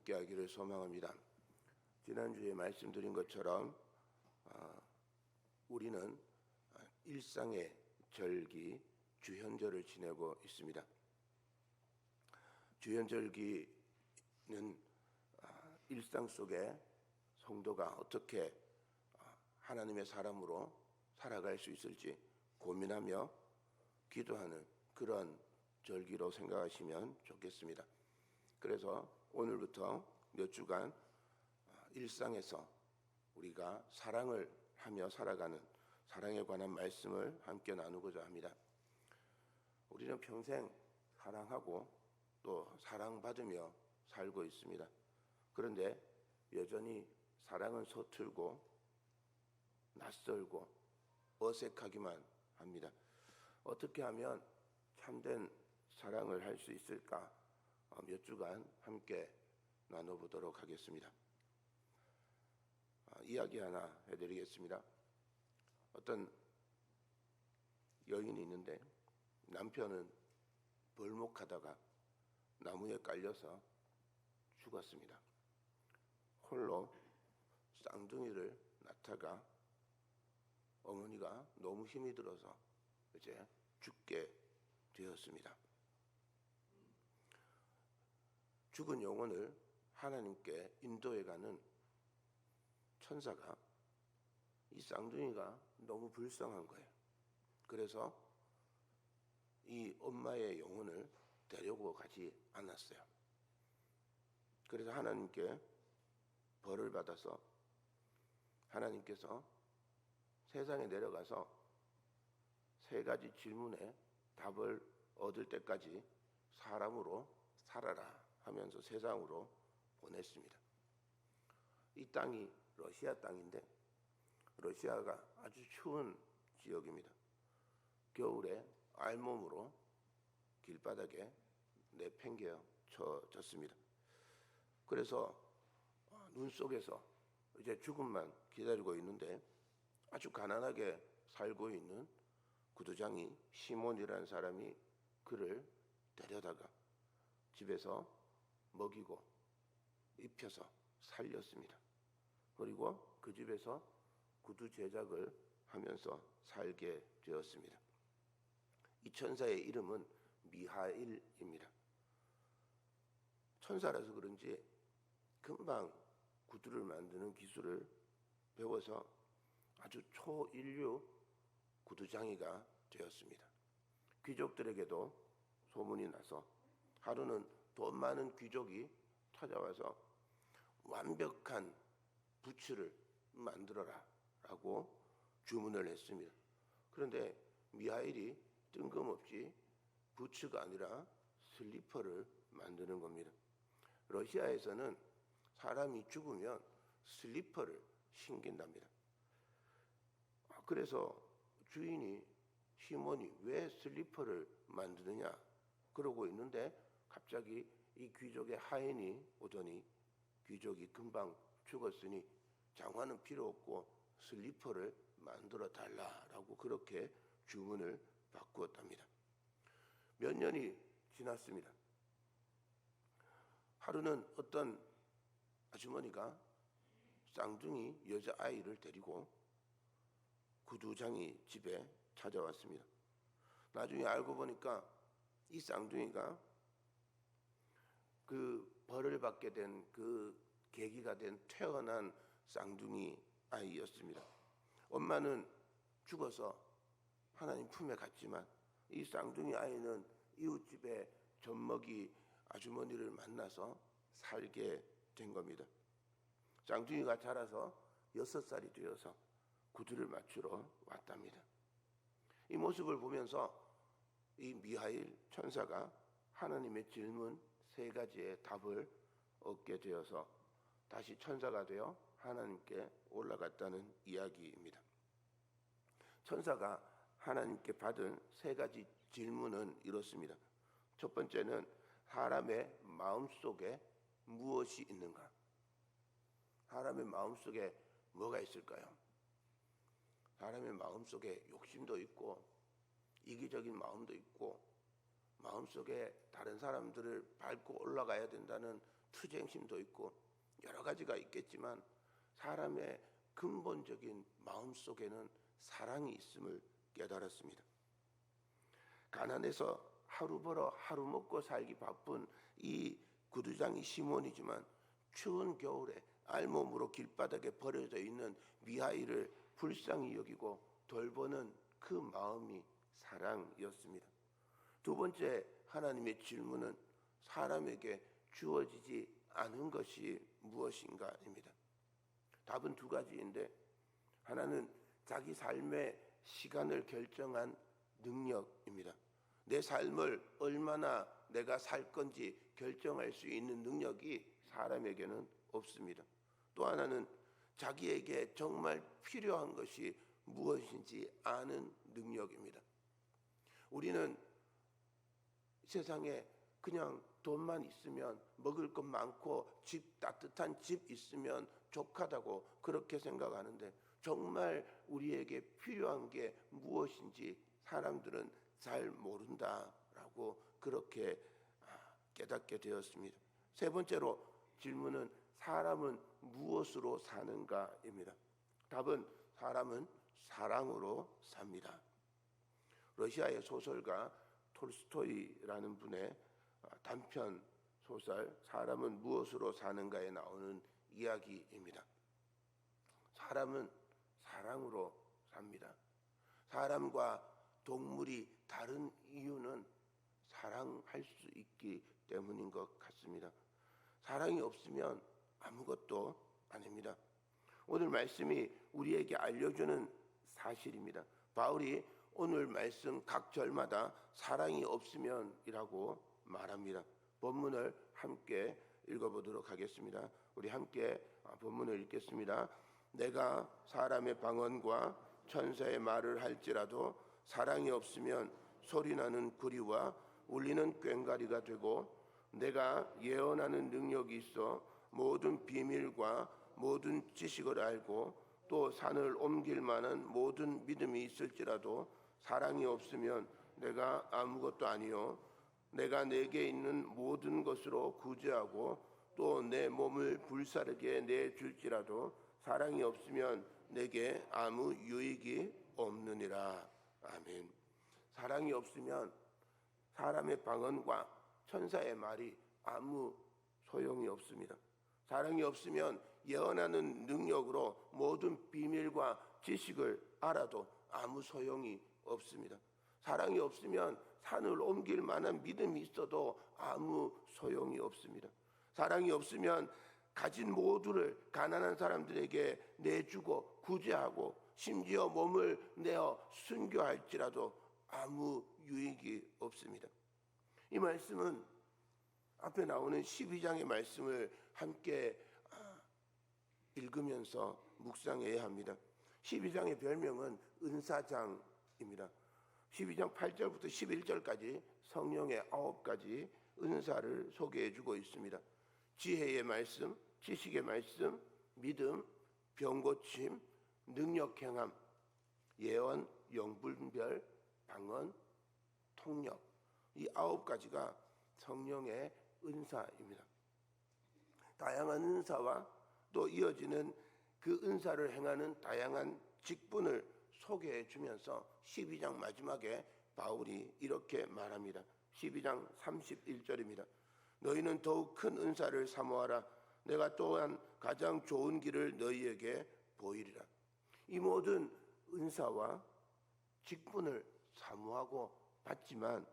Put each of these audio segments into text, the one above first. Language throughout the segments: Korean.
함께하기를 소망합니다. 지난주에 말씀드린 것처럼 우리는 일상의 절기 주현절을 지내고 있습니다. 주현절기는 일상 속에 성도가 어떻게 하나님의 사람으로 살아갈 수 있을지 고민하며 기도하는 그런 절기로 생각하시면 좋겠습니다. 그래서 오늘부터 몇 주간 일상에서 우리가 사랑을 하며 살아가는 사랑에 관한 말씀을 함께 나누고자 합니다. 우리는 평생 사랑하고 또 사랑받으며 살고 있습니다. 그런데 여전히 사랑은 서툴고 낯설고 어색하기만 합니다. 어떻게 하면 참된 사랑을 할 수 있을까? 몇 주간 함께 나눠보도록 하겠습니다. 이야기 하나 해드리겠습니다. 어떤 여인이 있는데 남편은 벌목하다가 나무에 깔려서 죽었습니다. 홀로 쌍둥이를 낳다가 어머니가 너무 힘이 들어서 이제 죽게 되었습니다. 죽은 영혼을 하나님께 인도해가는 천사가 이 쌍둥이가 너무 불쌍한 거예요. 그래서 이 엄마의 영혼을 데리고 가지 않았어요. 그래서 하나님께 벌을 받아서 하나님께서 세상에 내려가서 3가지 질문에 답을 얻을 때까지 사람으로 살아라 하면서 세상으로 보냈습니다. 이 땅이 러시아 땅인데 러시아가 아주 추운 지역입니다. 겨울에 알몸으로 길바닥에 내팽개쳐졌습니다. 그래서 눈 속에서 이제 죽음만 기다리고 있는데 아주 가난하게 살고 있는 구두장이 시몬이라는 사람이 그를 데려다가 집에서 먹이고 입혀서 살렸습니다. 그리고 그 집에서 구두 제작을 하면서 살게 되었습니다. 이 천사의 이름은 미하일입니다. 천사라서 그런지 금방 구두를 만드는 기술을 배워서 아주 초인류 구두장이가 되었습니다. 귀족들에게도 소문이 나서 하루는 돈 많은 귀족이 찾아와서 완벽한 부츠를 만들어라 라고 주문을 했습니다. 그런데 미하일이 뜬금없이 부츠가 아니라 슬리퍼를 만드는 겁니다. 러시아에서는 사람이 죽으면 슬리퍼를 신긴답니다. 그래서 주인이 시몬이 왜 슬리퍼를 만드느냐 그러고 있는데 갑자기 이 귀족의 하인이 오더니 귀족이 금방 죽었으니 장화는 필요 없고 슬리퍼를 만들어 달라라고 그렇게 주문을 바꾸었답니다. 몇 년이 지났습니다. 하루는 어떤 아주머니가 쌍둥이 여자아이를 데리고 구두장이 집에 찾아왔습니다. 나중에 알고 보니까 이 쌍둥이가 그 벌을 받게 된 그 계기가 된 태어난 쌍둥이 아이였습니다. 엄마는 죽어서 하나님 품에 갔지만 이 쌍둥이 아이는 이웃집에 젖먹이 아주머니를 만나서 살게 된 겁니다. 쌍둥이가 자라서 6살이 되어서 구두를 맞추러 왔답니다. 이 모습을 보면서 이 미하일 천사가 하나님의 질문 3가지의 답을 얻게 되어서 다시 천사가 되어 하나님께 올라갔다는 이야기입니다. 천사가 하나님께 받은 3가지 질문은 이렇습니다. 첫 번째는 사람의 마음속에 무엇이 있는가? 사람의 마음속에 뭐가 있을까요? 사람의 마음속에 욕심도 있고 이기적인 마음도 있고 마음속에 다른 사람들을 밟고 올라가야 된다는 투쟁심도 있고 여러 가지가 있겠지만 사람의 근본적인 마음속에는 사랑이 있음을 깨달았습니다. 가난해서 하루 벌어 하루 먹고 살기 바쁜 이 구두장이 시몬이지만 추운 겨울에 알몸으로 길바닥에 버려져 있는 미하일을 불쌍히 여기고 돌보는 그 마음이 사랑이었습니다. 두 번째 하나님의 질문은 사람에게 주어지지 않은 것이 무엇인가입니다. 답은 두 가지인데 하나는 자기 삶의 시간을 결정한 능력입니다. 내 삶을 얼마나 내가 살 건지 결정할 수 있는 능력이 사람에게는 없습니다. 또 하나는 자기에게 정말 필요한 것이 무엇인지 아는 능력입니다. 우리는 세상에 그냥 돈만 있으면 먹을 것 많고 따뜻한 집 있으면 족하다고 그렇게 생각하는데 정말 우리에게 필요한 게 무엇인지 사람들은 잘 모른다라고 그렇게 깨닫게 되었습니다. 세 번째로 질문은 사람은 무엇으로 사는가입니다. 답은 사람은 사랑으로 삽니다. 러시아의 소설가 톨스토이라는 분의 단편 소설 사람은 무엇으로 사는가에 나오는 이야기입니다. 사람은 사랑으로 삽니다. 사람과 동물이 다른 이유는 사랑할 수 있기 때문인 것 같습니다. 사랑이 없으면 아무것도 아닙니다. 오늘 말씀이 우리에게 알려주는 사실입니다. 바울이 오늘 말씀 각 절마다 사랑이 없으면이라고 말합니다. 본문을 함께 읽어보도록 하겠습니다. 우리 함께 본문을 읽겠습니다. 내가 사람의 방언과 천사의 말을 할지라도 사랑이 없으면 소리나는 구리와 울리는 꽹과리가 되고 내가 예언하는 능력이 있어 모든 비밀과 모든 지식을 알고 또 산을 옮길 만한 모든 믿음이 있을지라도 사랑이 없으면 내가 아무것도 아니요 내가 내게 있는 모든 것으로 구제하고 또 내 몸을 불사르게 내줄지라도 사랑이 없으면 내게 아무 유익이 없느니라. 아멘. 사랑이 없으면 사람의 방언과 천사의 말이 아무 소용이 없습니다. 사랑이 없으면 예언하는 능력으로 모든 비밀과 지식을 알아도 아무 소용이 없습니다. 사랑이 없으면 산을 옮길 만한 믿음이 있어도 아무 소용이 없습니다. 사랑이 없으면 가진 모두를 가난한 사람들에게 내주고 구제하고 심지어 몸을 내어 순교할지라도 아무 유익이 없습니다. 이 말씀은 앞에 나오는 12장의 말씀을 함께 읽으면서 묵상해야 합니다. 12장의 별명은 은사장입니다. 12장 8절부터 11절까지 성령의 9가지 은사를 소개해주고 있습니다. 지혜의 말씀, 지식의 말씀, 믿음, 병고침, 능력 행함, 예언, 영분별, 방언, 통역, 이 9가지가 성령의 은사입니다. 다양한 은사와 또 이어지는 그 은사를 행하는 다양한 직분을 소개해 주면서 12장 마지막에 바울이 이렇게 말합니다. 12장 31절입니다. 너희는 더욱 큰 은사를 사모하라. 내가 또한 가장 좋은 길을 너희에게 보이리라. 이 모든 은사와 직분을 사모하고 받지만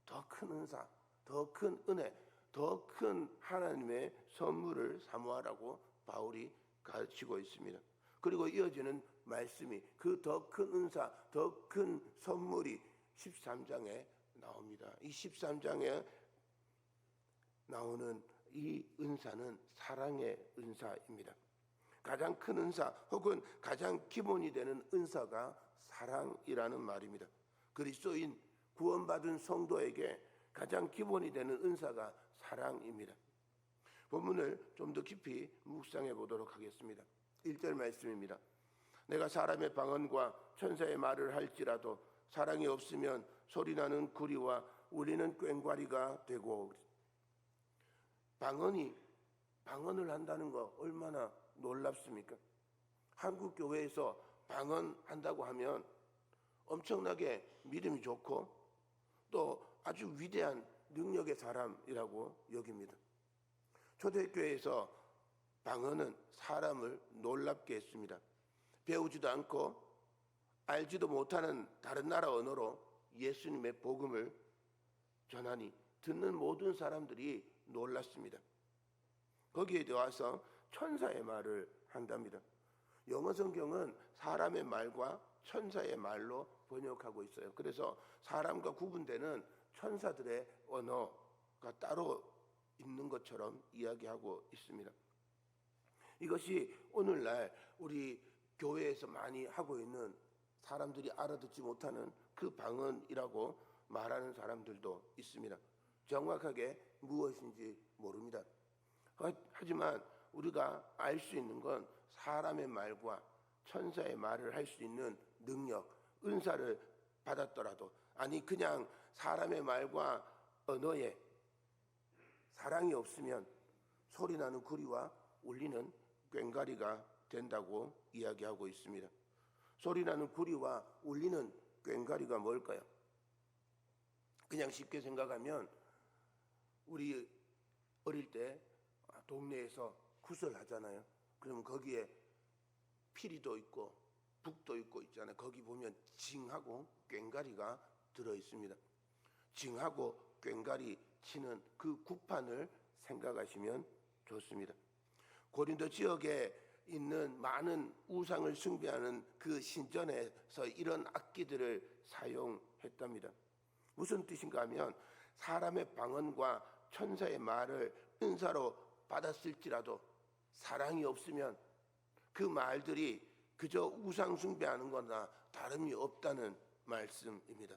더 큰 은사, 더 큰 은혜, 더 큰 하나님의 선물을 사모하라고 바울이 가르치고 있습니다. 그리고 이어지는 말씀이 그 더 큰 은사, 더 큰 선물이 13장에 나옵니다. 이 13장에 나오는 이 은사는 사랑의 은사입니다. 가장 큰 은사 혹은 가장 기본이 되는 은사가 사랑이라는 말입니다. 그리스도인 구원받은 성도에게 가장 기본이 되는 은사가 사랑입니다. 본문을 좀 더 깊이 묵상해 보도록 하겠습니다. 1절 말씀입니다. 내가 사람의 방언과 천사의 말을 할지라도 사랑이 없으면 소리나는 구리와 울리는 꽹과리가 되고, 방언이 방언을 한다는 거 얼마나 놀랍습니까? 한국 교회에서 방언한다고 하면 엄청나게 믿음이 좋고 또 아주 위대한 능력의 사람이라고 여깁니다. 초대교회에서 방언은 사람을 놀랍게 했습니다. 배우지도 않고 알지도 못하는 다른 나라 언어로 예수님의 복음을 전하니 듣는 모든 사람들이 놀랐습니다. 거기에 더해서 천사의 말을 한답니다. 영어 성경은 사람의 말과 천사의 말로 번역하고 있어요. 그래서 사람과 구분되는 천사들의 언어가 따로 있는 것처럼 이야기하고 있습니다. 이것이 오늘날 우리 교회에서 많이 하고 있는 사람들이 알아듣지 못하는 그 방언이라고 말하는 사람들도 있습니다. 정확하게 무엇인지 모릅니다. 하지만 우리가 알 수 있는 건 사람의 말과 천사의 말을 할 수 있는 능력, 은사를 받았더라도, 아니 그냥 사람의 말과 언어에 사랑이 없으면 소리나는 구리와 울리는 꽹과리가 된다고 이야기하고 있습니다. 소리나는 구리와 울리는 꽹과리가 뭘까요? 그냥 쉽게 생각하면 우리 어릴 때 동네에서 굿을 하잖아요. 그러면 거기에 피리도 있고 북도 있고 있잖아요. 거기 보면 징하고 꽹과리가 들어 있습니다. 징하고 꽹과리 치는 그 구판을 생각하시면 좋습니다. 고린도 지역에 있는 많은 우상을 숭배하는 그 신전에서 이런 악기들을 사용했답니다. 무슨 뜻인가 하면 사람의 방언과 천사의 말을 은사로 받았을지라도 사랑이 없으면 그 말들이 그저 우상 숭배하는 거나 다름이 없다는 말씀입니다.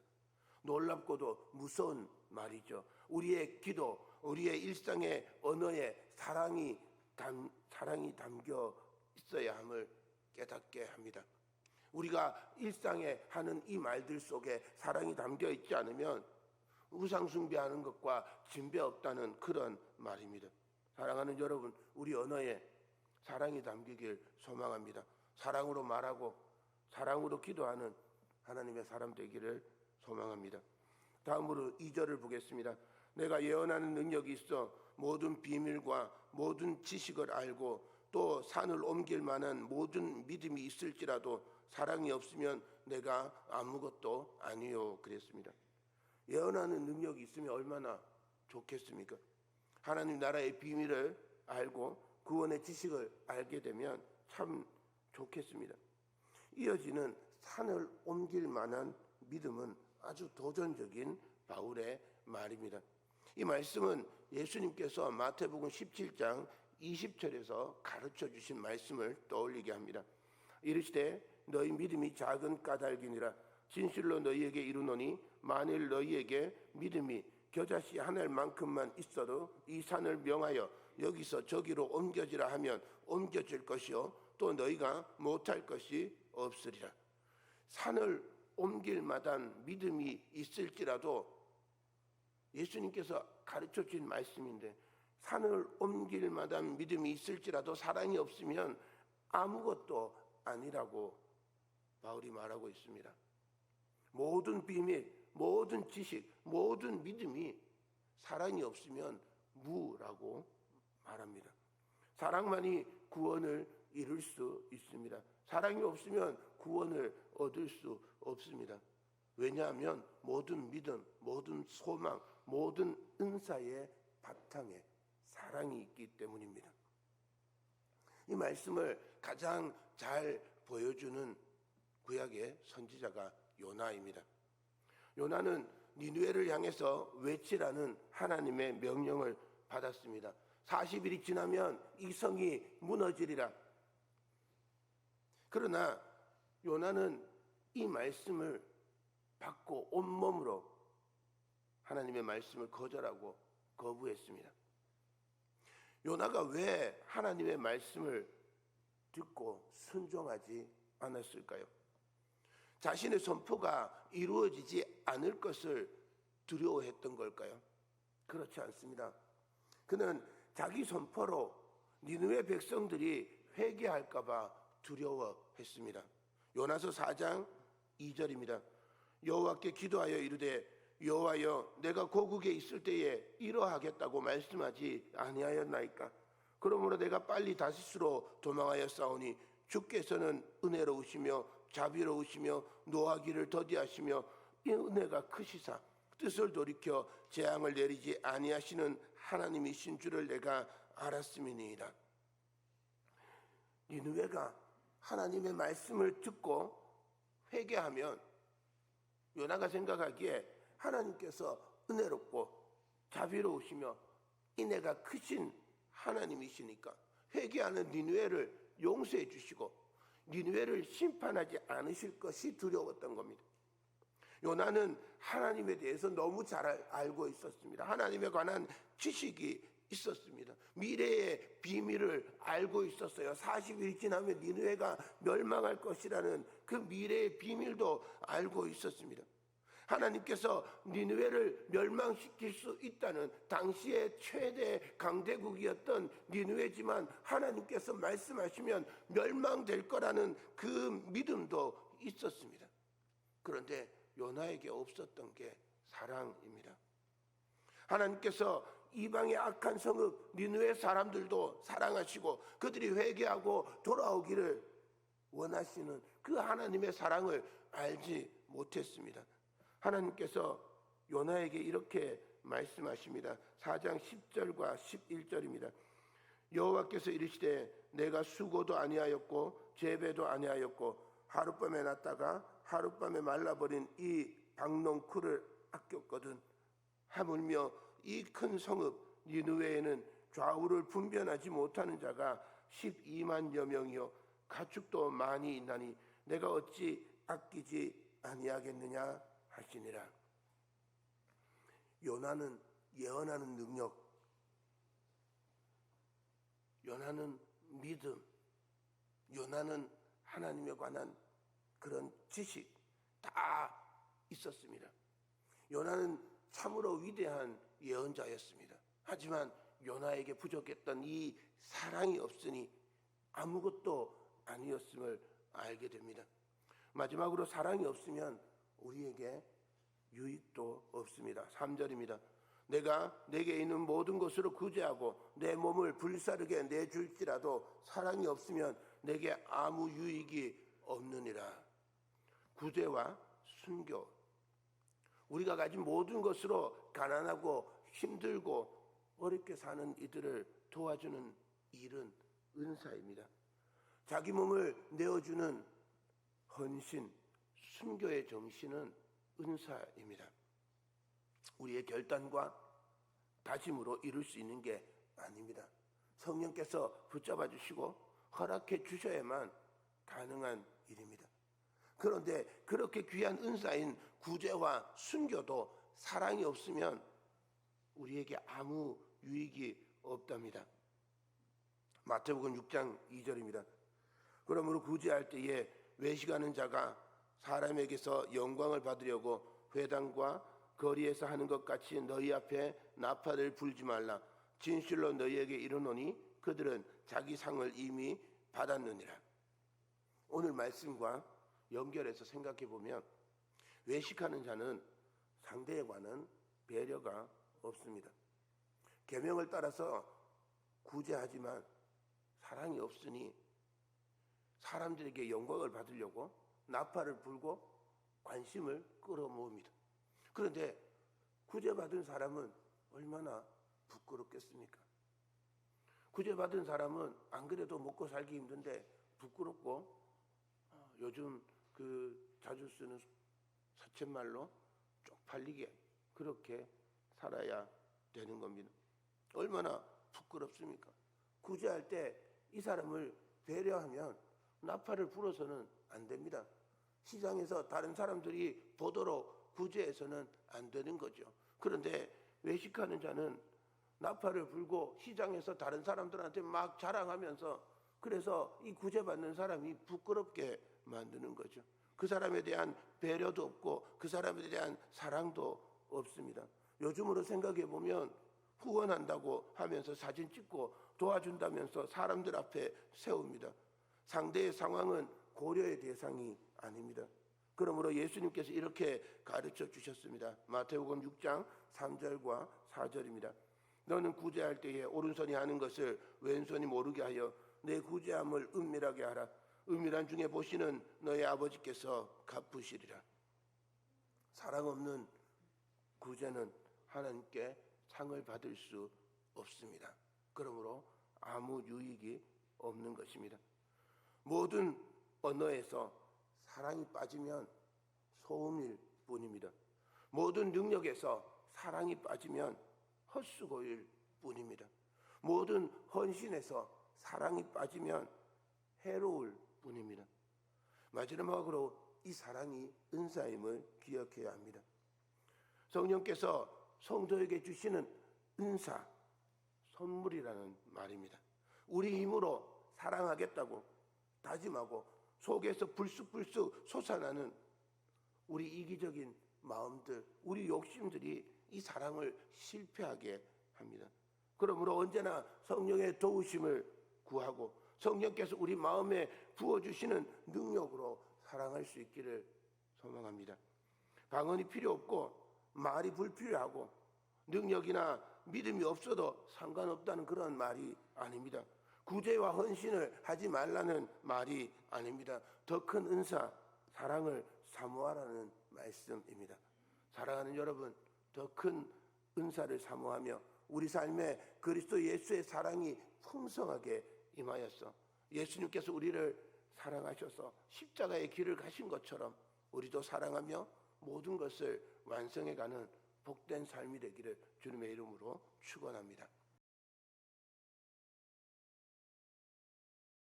놀랍고도 무서운 말이죠. 우리의 기도, 우리의 일상의 언어에 사랑이 담겨 있어야 함을 깨닫게 합니다. 우리가 일상에 하는 이 말들 속에 사랑이 담겨 있지 않으면 우상 숭배하는 것과 진배 없다는 그런 말입니다. 사랑하는 여러분, 우리 언어에 사랑이 담기길 소망합니다. 사랑으로 말하고 사랑으로 기도하는 하나님의 사람 되기를 소망합니다. 다음으로 2절을 보겠습니다. 내가 예언하는 능력이 있어 모든 비밀과 모든 지식을 알고 또 산을 옮길 만한 모든 믿음이 있을지라도 사랑이 없으면 내가 아무것도 아니요 그랬습니다. 예언하는 능력이 있으면 얼마나 좋겠습니까? 하나님 나라의 비밀을 알고 구원의 지식을 알게 되면 참 좋겠습니다. 이어지는 산을 옮길 만한 믿음은 아주 도전적인 바울의 말입니다. 이 말씀은 예수님께서 마태복음 17장 20절에서 가르쳐 주신 말씀을 떠올리게 합니다. 이르시되 너희 믿음이 작은 까닭이니라. 진실로 너희에게 이르노니 만일 너희에게 믿음이 겨자씨 하늘만큼만 있어도 이 산을 명하여 여기서 저기로 옮겨지라 하면 옮겨질 것이요 또 너희가 못할 것이 없으리라. 산을 옮길 만한 믿음이 있을지라도 예수님께서 가르쳐 주신 말씀인데 산을 옮길 만한 믿음이 있을지라도 사랑이 없으면 아무것도 아니라고 바울이 말하고 있습니다. 모든 비밀, 모든 지식, 모든 믿음이 사랑이 없으면 무라고 말합니다. 사랑만이 구원을 이룰 수 있습니다. 사랑이 없으면 구원을 얻을 수 없습니다. 왜냐하면 모든 믿음, 모든 소망, 모든 은사의 바탕에 사랑이 있기 때문입니다. 이 말씀을 가장 잘 보여주는 구약의 선지자가 요나입니다. 요나는 니느웨를 향해서 외치라는 하나님의 명령을 받았습니다. 40일이 지나면 이 성이 무너지리라. 그러나 요나는 이 말씀을 받고 온몸으로 하나님의 말씀을 거절하고 거부했습니다. 요나가 왜 하나님의 말씀을 듣고 순종하지 않았을까요? 자신의 선포가 이루어지지 않을 것을 두려워했던 걸까요? 그렇지 않습니다. 그는 자기 선포로 니느웨 백성들이 회개할까봐 두려워했습니다. 요나서 4장 2절입니다. 여호와께 기도하여 이르되 여호와여 내가 고국에 있을 때에 이러하겠다고 말씀하지 아니하였나이까. 그러므로 내가 빨리 다시스로 도망하여 싸우니 주께서는 은혜로우시며 자비로우시며 노하기를 더디하시며 이 은혜가 크시사 뜻을 돌이켜 재앙을 내리지 아니하시는 하나님이신 줄을 내가 알았음이니이다. 니느웨가 하나님의 말씀을 듣고 회개하면 요나가 생각하기에 하나님께서 은혜롭고 자비로우시며 인애가 크신 하나님이시니까 회개하는 니느웨를 용서해 주시고 니느웨를 심판하지 않으실 것이 두려웠던 겁니다. 요나는 하나님에 대해서 너무 잘 알고 있었습니다. 하나님에 관한 지식이 있었습니다. 미래의 비밀을 알고 있었어요. 40일이 지나면 니느웨가 멸망할 것이라는 그 미래의 비밀도 알고 있었습니다. 하나님께서 니느웨를 멸망시킬 수 있다는 당시의 최대 강대국이었던 니느웨지만 하나님께서 말씀하시면 멸망될 거라는 그 믿음도 있었습니다. 그런데 요나에게 없었던 게 사랑입니다. 하나님께서 이방의 악한 성읍 니느웨 사람들도 사랑하시고 그들이 회개하고 돌아오기를 원하시는 그 하나님의 사랑을 알지 못했습니다. 하나님께서 요나에게 이렇게 말씀하십니다. 4장 10절과 11절입니다. 여호와께서 이르시되 내가 수고도 아니하였고 재배도 아니하였고 하룻밤에 났다가 하룻밤에 말라버린 이 박농쿨을 아꼈거든. 하물며 이 큰 성읍 니느웨에는 좌우를 분별하지 못하는 자가 12만여 명이요 가축도 많이 있나니 내가 어찌 아끼지 아니하겠느냐 하시니라. 요나는 예언하는 능력, 요나는 믿음, 요나는 하나님에 관한 그런 지식 다 있었습니다. 요나는 참으로 위대한 예언자였습니다. 하지만 요나에게 부족했던 이 사랑이 없으니 아무것도 아니었음을 알게 됩니다. 마지막으로 사랑이 없으면 우리에게 유익도 없습니다. 3절입니다. 내가 내게 있는 모든 것으로 구제하고 내 몸을 불사르게 내줄지라도 사랑이 없으면 내게 아무 유익이 없느니라. 구제와 순교, 우리가 가진 모든 것으로 가난하고 힘들고 어렵게 사는 이들을 도와주는 일은 은사입니다. 자기 몸을 내어주는 헌신, 순교의 정신은 은사입니다. 우리의 결단과 다짐으로 이룰 수 있는 게 아닙니다. 성령께서 붙잡아 주시고 허락해 주셔야만 가능한 일입니다. 그런데 그렇게 귀한 은사인 구제와 순교도 사랑이 없으면 우리에게 아무 유익이 없답니다. 마태복음 6장 2절입니다. 그러므로 구제할 때에 외식하는 자가 사람에게서 영광을 받으려고 회당과 거리에서 하는 것 같이 너희 앞에 나팔을 불지 말라. 진실로 너희에게 이르노니 그들은 자기 상을 이미 받았느니라. 오늘 말씀과 연결해서 생각해 보면 외식하는 자는 상대에 관한 배려가 없습니다. 계명을 따라서 구제하지만 사랑이 없으니 사람들에게 영광을 받으려고 나팔을 불고 관심을 끌어모읍니다. 그런데 구제받은 사람은 얼마나 부끄럽겠습니까? 구제받은 사람은 안 그래도 먹고 살기 힘든데 부끄럽고 요즘 자주 쓰는 사쳇말로 쪽팔리게 그렇게 살아야 되는 겁니다. 얼마나 부끄럽습니까? 구제할 때 이 사람을 배려하면 나팔을 불어서는 안 됩니다. 시장에서 다른 사람들이 보도록 구제해서는 안 되는 거죠. 그런데 외식하는 자는 나팔을 불고 시장에서 다른 사람들한테 막 자랑하면서 그래서 이 구제받는 사람이 부끄럽게 만드는 거죠. 그 사람에 대한 배려도 없고 그 사람에 대한 사랑도 없습니다. 요즘으로 생각해 보면 후원한다고 하면서 사진 찍고 도와준다면서 사람들 앞에 세웁니다. 상대의 상황은 고려의 대상이 아닙니다. 그러므로 예수님께서 이렇게 가르쳐 주셨습니다. 마태복음 6장 3절과 4절입니다. 너는 구제할 때에 오른손이 하는 것을 왼손이 모르게 하여 내 구제함을 은밀하게 하라. 은밀한 중에 보시는 너의 아버지께서 갚으시리라. 사랑 없는 구제는 하나님께 상을 받을 수 없습니다. 그러므로 아무 유익이 없는 것입니다. 모든 언어에서 사랑이 빠지면 소음일 뿐입니다. 모든 능력에서 사랑이 빠지면 헛수고일 뿐입니다. 모든 헌신에서 사랑이 빠지면 해로울 뿐입니다. 마지막으로 이 사랑이 은사임을 기억해야 합니다. 성령께서 성도에게 주시는 은사, 선물이라는 말입니다. 우리 힘으로 사랑하겠다고 다짐하고 속에서 불쑥불쑥 솟아나는 우리 이기적인 마음들, 우리 욕심들이 이 사랑을 실패하게 합니다. 그러므로 언제나 성령의 도우심을 구하고 성령께서 우리 마음에 부어주시는 능력으로 사랑할 수 있기를 소망합니다. 방언이 필요 없고 말이 불필요하고 능력이나 믿음이 없어도 상관없다는 그런 말이 아닙니다. 구제와 헌신을 하지 말라는 말이 아닙니다. 더 큰 은사, 사랑을 사모하라는 말씀입니다. 사랑하는 여러분, 더 큰 은사를 사모하며 우리 삶에 그리스도 예수의 사랑이 풍성하게 임하였어. 예수님께서 우리를 사랑하셔서 십자가의 길을 가신 것처럼 우리도 사랑하며 모든 것을 완성해가는 복된 삶이 되기를 주님의 이름으로 축원합니다.